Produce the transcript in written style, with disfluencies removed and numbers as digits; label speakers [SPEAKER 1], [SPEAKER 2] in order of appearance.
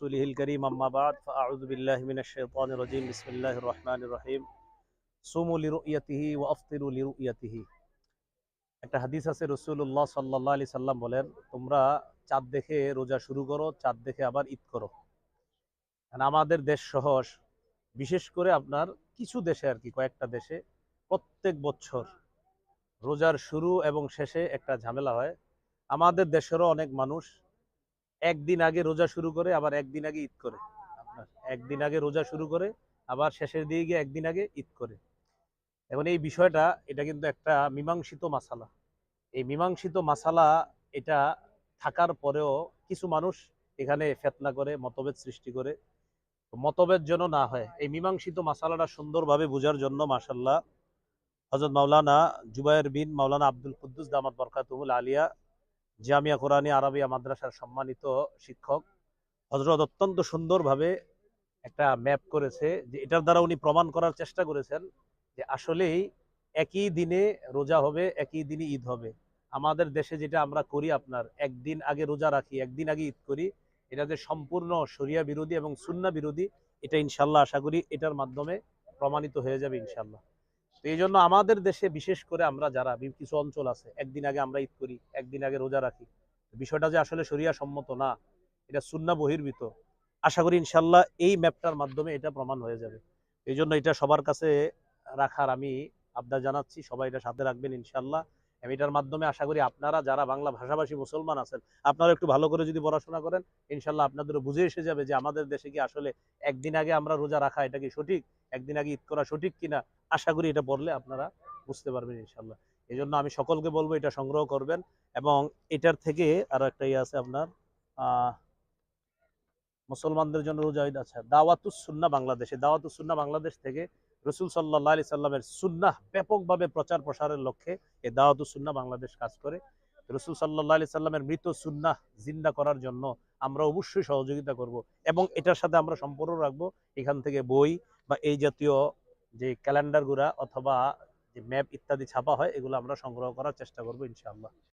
[SPEAKER 1] ورسوله الكريم أما بعد فأعوذ بالله من الشيطان الرجيم بسم الله الرحمن الرحيم صوموا لرؤيته وأفطروا لرؤيته একটা হাদিস আছে রাসূলুল্লাহ সাল্লাল্লাহু আলাইহি সাল্লাম বলেন তোমরা চাঁদ দেখে রোজা শুরু করো চাঁদ দেখে আবার ঈদ করো। আমাদের দেশ সহ বিশেষ করে আপনার কিছু দেশে আর কি কয়েকটা দেশে প্রত্যেক বছর রোজার শুরু এবং শেষে একটা ঝামেলা হয়। আমাদের দেশেরও অনেক মানুষ একদিন আগে রোজা শুরু করে আবার একদিন আগে ঈদ করে। আপনার একদিন আগে রোজা শুরু করে আবার শেষের দিকে গিয়ে একদিন আগে ঈদ করে। এখন এই বিষয়টা এটা কিন্তু একটা মীমাংসিত মাসালা। এই মীমাংসিত মাসালা এটা থাকার পরেও কিছু মানুষ এখানে ফিতনা করে মতভেদ সৃষ্টি করে। মতভেদ যেন না হয় এই মীমাংসিত মাসালাটা সুন্দরভাবে বোঝার জন্য মাশাআল্লাহ হযরত মাওলানা জুবায়ের বিন মাওলানা আব্দুল কুদ্দুস দামাত বরকাতুহুল আলিয়া জামিয়া কোরআনী আরাবিয়া মাদ্রাসার সম্মানিত শিক্ষক হযরত অত্যন্ত সুন্দরভাবে একটা ম্যাপ করেছে, যে এটার দ্বারা উনি প্রমাণ করার চেষ্টা করেছেন যে আসলেই একই দিনে রোজা হবে, একই দিনে ঈদ হবে। আমাদের দেশে যেটা আমরা করি আপনার একদিন আগে রোজা রাখি একদিন আগে ঈদ করি, এটা যে সম্পূর্ণ শরিয়া বিরোধী এবং সুন্নাহ বিরোধী, এটা ইনশাল্লাহ আশা করি এটার মাধ্যমে প্রমাণিত হয়ে যাবে ইনশাল্লাহ। তো এই জন্য আমাদের দেশে বিশেষ করে আমরা যারা কিছু অঞ্চল আছে একদিন আগে আমরা ঈদ করি একদিন আগে রোজা রাখি, বিষয়টা যে আসলে শরিয়া সম্মত না, এটা সুন্নাহ বহির্ভূত। আশা করি ইনশাল্লাহ এই ম্যাপটার মাধ্যমে এটা প্রমাণ হয়ে যাবে। এই জন্য এটা সবার কাছে রাখার আমি আবদার জানাচ্ছি, সবাই এটা সাথে রাখবেন ইনশাল্লাহ। আমি এটার মাধ্যমে আশা করি আপনারা যারা বাংলা ভাষাভাষী মুসলমান আছেন আপনারা একটু ভালো করে যদি পড়াশোনা করেন ইনশাল্লাহ আপনাদেরও বুঝে এসে যাবে যে আমাদের দেশে কি আসলে একদিন আগে আমরা রোজা রাখা এটা কি সঠিক, একদিন আগে ঈদ করা সঠিক কিনা। আশা করি এটা পড়লে আপনারা বুঝতে পারবেন ইনশাল্লাহ। এই জন্য আমি সকলকে বলবো এটা সংগ্রহ করবেন। এবং এটার থেকে আরো একটা ইয়ে আছে আপনার মুসলমানদের জন্য রোজা ঈদ আছে দাওয়াতুস সুন্নাহ বাংলাদেশে। দাওয়াতুস সুন্নাহ বাংলাদেশ থেকে রাসূল সাল্লাল্লাহু আলাইহি সাল্লামের সুন্নাহ ব্যাপকভাবে প্রচার প্রসারের লক্ষ্যে এই দাওয়াতুস সুন্নাহ বাংলাদেশ কাজ করে। রাসূল সাল্লাল্লাহু আলাইহি সাল্লামের মৃত সুন্নাহ জিন্দা করার জন্য আমরা অবশ্যই সহযোগিতা করব এবং এটার সাথে আমরা সম্পর্ক রাখবো। এখান থেকে বই বা এই জাতীয় যে ক্যালেন্ডারগুলা অথবা যে ম্যাপ ইত্যাদি ছাপা হয় এগুলো আমরা সংগ্রহ করার চেষ্টা করব ইনশাআল্লাহ।